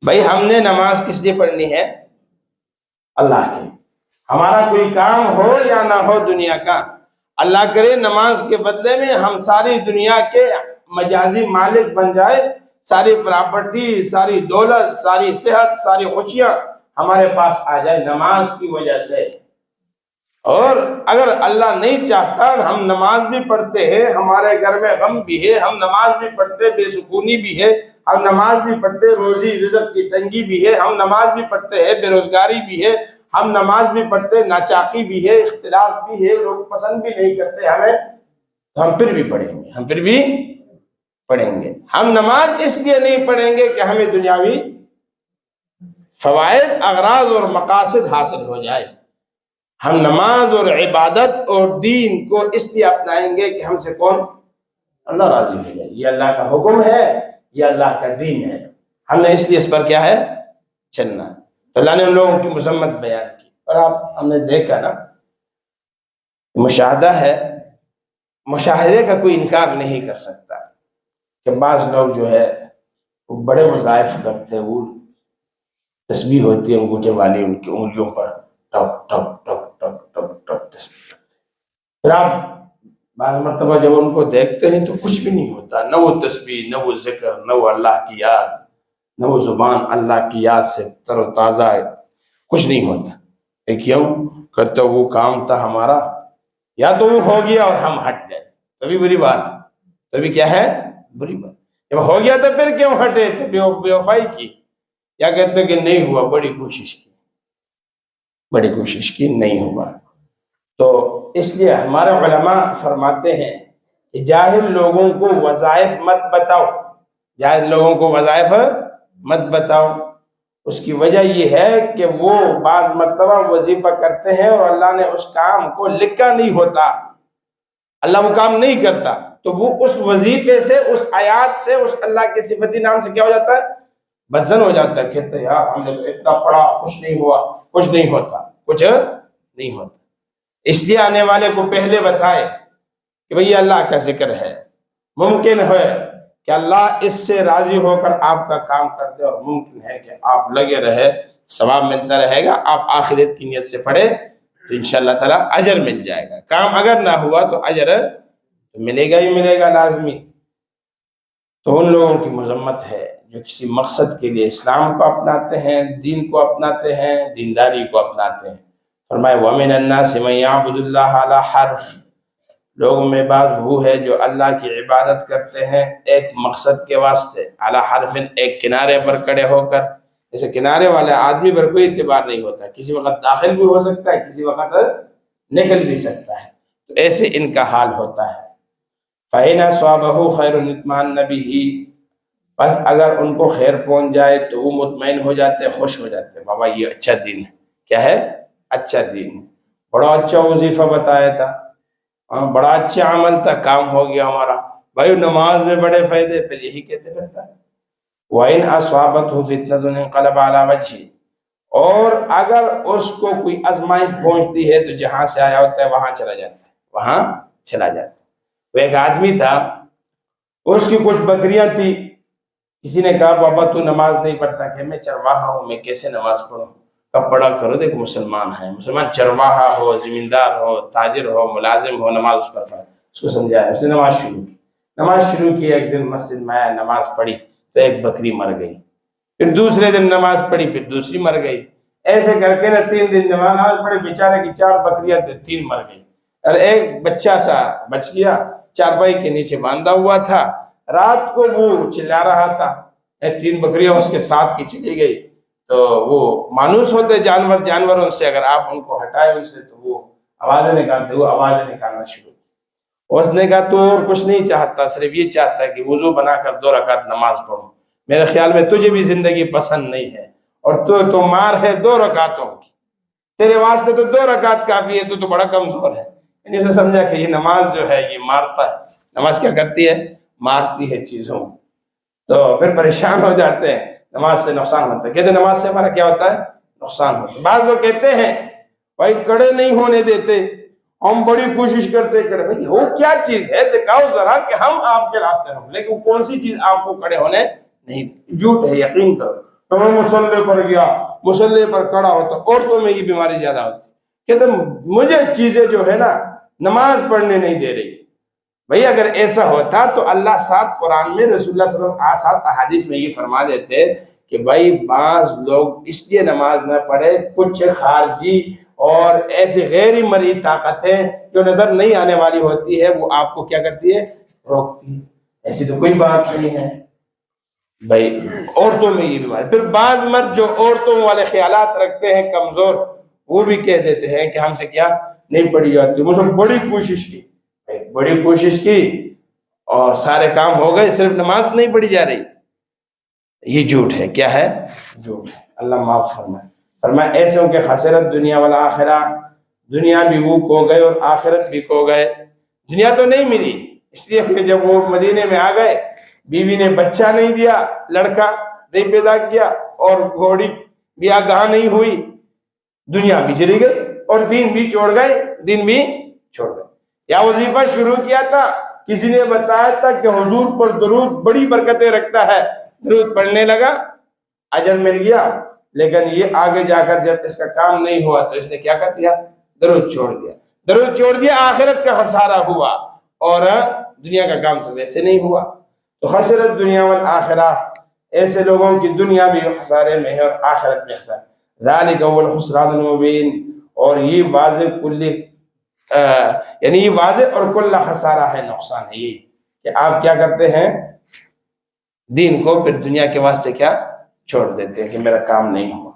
بھائی ہم نے نماز کس لیے پڑھنی ہے؟ اللہ کے. ہمارا کوئی کام ہو یا نہ ہو دنیا کا، اللہ کرے نماز کے بدلے میں ہم ساری دنیا کے مجازی مالک بن جائے، ساری پراپرٹی، ساری دولت، ساری صحت، ساری خوشیاں ہمارے پاس آ جائے نماز کی وجہ سے. اور اگر اللہ نہیں چاہتا ہم نماز بھی پڑھتے ہیں، ہمارے گھر میں غم بھی ہے، ہم نماز بھی پڑھتے بے سکونی بھی ہے، ہم نماز بھی پڑھتے روزی رزق کی تنگی بھی ہے، ہم نماز بھی پڑھتے ہیں بے روزگاری بھی ہے، ہم نماز بھی پڑھتے ناچاقی بھی ہے، اختلاف بھی ہے، لوگ پسند بھی نہیں کرتے ہمیں، تو ہم پھر بھی پڑھیں گے، ہم پھر بھی پڑھیں گے. ہم نماز اس لیے نہیں پڑھیں گے کہ ہمیں دنیاوی فوائد، اغراض اور مقاصد حاصل ہو جائے. ہم نماز اور عبادت اور دین کو اس لیے اپنائیں گے کہ ہم سے کون؟ اللہ راضی ہو جائے. یہ اللہ کا حکم ہے، یہ اللہ کا دین ہے، ہم نے اس لیے اس پر کیا ہے؟ چلنا. تو اللہ نے ان لوگوں کی مذمت بیان کی. اور ہم نے دیکھا نا، مشاہدہ ہے، مشاہدے کا کوئی انکار نہیں کر سکتا کہ بعض لوگ جو ہے وہ بڑے وظائف کرتے ہیں، وہ تسبیح ہوتی ہے انگوٹھے والی ان کی انگلیوں پر، ٹپ ٹپ ٹپ ٹپ ٹپ ٹپ تسبیح. پھر آپ بعض مرتبہ جب ان کو دیکھتے ہیں تو کچھ بھی نہیں ہوتا، نہ وہ تسبیح، نہ وہ ذکر، نہ وہ اللہ کی یاد، نہ وہ زبان اللہ کی یاد سے تر و تازہ ہے، کچھ نہیں ہوتا. کیوں؟ کہ تو وہ کام تھا ہمارا، یا تو وہ ہو گیا اور ہم ہٹ گئے، تبھی بری بات، تبھی کیا ہے؟ بری بات. جب ہو گیا تو پھر کیوں ہٹے؟ تو بے وفائی کی، یا کہتے کہ نہیں ہوا، بڑی کوشش کی نہیں ہوا. تو اس لیے ہمارے علماء فرماتے ہیں کہ جاہل لوگوں کو وظائف مت بتاؤ، جاہل لوگوں کو وظائف مت بتاؤ. اس کی وجہ یہ ہے کہ وہ بعض مرتبہ وظیفہ کرتے ہیں اور اللہ نے اس کام کو لکھا نہیں ہوتا، اللہ وہ کام نہیں کرتا، تو وہ اس وظیفے سے، اس آیات سے، اس اللہ کے صفتی نام سے کیا ہو جاتا ہے؟ بزن ہو جاتا ہے. کہتے ہیں یار ہم نے تو اتنا پڑھا، کچھ نہیں ہوا، کچھ نہیں ہوتا، کچھ نہیں ہوتا. اس لیے آنے والے کو پہلے بتائے کہ بھئی اللہ کا ذکر ہے، ممکن ہے کہ اللہ اس سے راضی ہو کر آپ کا کام کر دے، اور ممکن ہے کہ آپ لگے رہے، ثواب ملتا رہے گا، آپ آخرت کی نیت سے پڑھے تو انشاءاللہ تعالی اجر مل جائے گا. کام اگر نہ ہوا تو اجر ملے گا ہی ملے گا لازمی. تو ان لوگوں کی مذمت ہے جو کسی مقصد کے لیے اسلام کو اپناتے ہیں، دین کو اپناتے ہیں، دینداری کو اپناتے ہیں. فرمائے وَمِنَ النَّاسِ مَن يَعْبُدُ اللَّهَ عَلَى حَرْفٍ، لوگوں میں بعض وہ ہے جو اللہ کی عبادت کرتے ہیں ایک مقصد کے واسطے، علی حرف، ایک کنارے پر کھڑے ہو کر. جیسے کنارے والے آدمی پر کوئی اعتبار نہیں ہوتا، کسی وقت داخل بھی ہو سکتا ہے، کسی وقت نکل بھی سکتا ہے، تو ایسے ان کا حال ہوتا ہے. فَإِنْ أَصَابَهُ خَيْرٌ اطْمَأَنَّ بِهِ، بس اگر ان کو خیر پہنچ جائے تو وہ مطمئن ہو جاتے، خوش ہو جاتے، بابا یہ اچھا دین ہے. کیا ہے؟ اچھا دین ہے، بڑا اچھا وظیفہ بتایا تھا، بڑا اچھا عمل تھا، کام ہو گیا ہمارا. بھائی نماز میں بڑے فائدے، پھر یہی کہتے رہتا ہے. وَإِنْ أَصَابَتْهُ فِتْنَةٌ انقلب عَلَى وَجْهِهِ، اور اگر اس کو کوئی آزمائش پہنچتی ہے تو جہاں سے آیا ہوتا ہے وہاں چلا جاتا ہے، وہاں چلا جاتا ہے. وہ ایک آدمی تھا، اس کی کچھ بکریاں تھی، کسی نے کہا بابا تو نماز نہیں پڑھتا، کہ میں چرواہا ہوں، میں کیسے نماز پڑھوں؟ کب پڑھا کرو، دیکھ مسلمان ہے، مسلمان چرواہا ہو، زمیندار ہو، تاجر ہو، ملازم ہو، نماز اس پر فرض. اس کو سمجھایا، اس نے نماز شروع کی. ایک دن مسجد میں آیا، نماز پڑھی تو ایک بکری مر گئی. پھر دوسرے دن نماز پڑھی، پھر دوسری مر گئی. ایسے کر کے 3 دن نماز پڑھی، بیچارے کی 4 بکریاں تھیں، 3 مر گئی، اور ایک بچہ سا بچ گیا، چارپائی کے نیچے باندھا ہوا تھا. رات کو وہ چلا رہا تھا، 3 بکریاں اس کے ساتھ کی چلی گئی. تو وہ مانوس ہوتے جانوروں سے، اگر آپ ان کو ہٹائے ان سے تو وہ آوازیں نکالتے، وہ آوازیں نکالنا شروع. اس نے کہا تو اور کچھ نہیں چاہتا، صرف یہ چاہتا ہے کہ وضو بنا کر 2 رکعت نماز پڑھوں. میرے خیال میں تجھے بھی زندگی پسند نہیں ہے، اور تو مار ہے 2 رکعتوں کی، تیرے واسطے تو 2 رکعت کافی ہے، تو بڑا کمزور ہے. یعنی اسے سمجھا کہ یہ نماز جو ہے یہ مارتا ہے. نماز کیا کرتی ہے؟ مارتی ہے چیزوں. تو پھر پریشان ہو جاتے ہیں، نماز سے نقصان ہوتا ہے. کہتے ہیں نماز سے ہمارا کیا ہوتا ہے؟ نقصان ہوتا ہے. بعض لوگ کہتے ہیں بھائی کڑے نہیں ہونے دیتے، ہم بڑی کوشش کرتے کڑے. بھائی وہ کیا چیز ہے؟ دکھاؤ ذرا کہ ہم آپ کے راستے ہوں، لیکن کون سی چیز آپ کو کڑے ہونے نہیں. جھوٹ ہے، یقین کرو. تو میں مصلی پر گیا، مصلی پر کھڑا ہوتا، عورتوں میں یہ بیماری زیادہ ہوتی، کہ مجھے چیزیں جو ہے نا نماز پڑھنے نہیں دے رہی۔ بھئی اگر ایسا ہوتا تو اللہ ساتھ قرآن میں، رسول اللہ صلی اللہ علیہ وسلم ساتھ احادیث میں یہ فرما دیتے کہ بھائی بعض لوگ اس لیے نماز نہ پڑھے، کچھ خارجی اور ایسے غیر مرئی طاقتیں جو نظر نہیں آنے والی ہوتی ہے، وہ آپ کو کیا کرتی ہے؟ روکتی ہے۔ ایسی تو کوئی بات نہیں ہے۔ بھائی عورتوں میں یہ بیماری، پھر بعض مرد جو عورتوں والے خیالات رکھتے ہیں کمزور، وہ بھی کہہ دیتے ہیں کہ ہم سے کیا نہیں پڑھی جاتی، مجھے بڑی کوشش کی، بڑی کوشش کی اور سارے کام ہو گئے، صرف نماز نہیں پڑھی جا رہی۔ یہ جھوٹ ہے۔ کیا ہے؟ جھوٹ ہے۔ اللہ معاف فرمائے۔ فرمائے ایسوں کے خسرت دنیا والآخرہ، دنیا بھی وہ کھو گئے اور آخرت بھی کھو گئے۔ دنیا تو نہیں ملی، اس لیے کہ جب وہ مدینے میں آ گئے، بیوی نے بچہ نہیں دیا، لڑکا نہیں پیدا کیا، اور گھوڑی بھی آگاہ نہیں ہوئی، دنیا بھی چلی گئی اور دین بھی چھوڑ گئے، دین بھی چھوڑ گئے۔ یا وظیفہ شروع کیا تھا، کسی نے بتایا تھا کہ حضور پر درود بڑی برکتیں رکھتا ہے، درود پڑھنے لگا، اجر مل گیا، لیکن یہ آگے جا کر جب اس کا کام نہیں ہوا تو اس نے کیا کر دیا؟ درود چھوڑ دیا۔ درود چھوڑ دیا، آخرت کا خسارہ ہوا، اور دنیا کا کام تو ویسے نہیں ہوا۔ تو خسرت دنیا والآخرہ، ایسے لوگوں کی دنیا بھی خسارے میں ہے اور آخرت میں خسارے۔ ذالک هو الخسران المبین، اور یہ واضح کلی یعنی یہ واضح اور کل خسارہ ہے، نقصان ہے یہ کہ آپ کیا کرتے ہیں؟ دین کو پھر دنیا کے واسطے کیا چھوڑ دیتے ہیں کہ میرا کام نہیں ہوا۔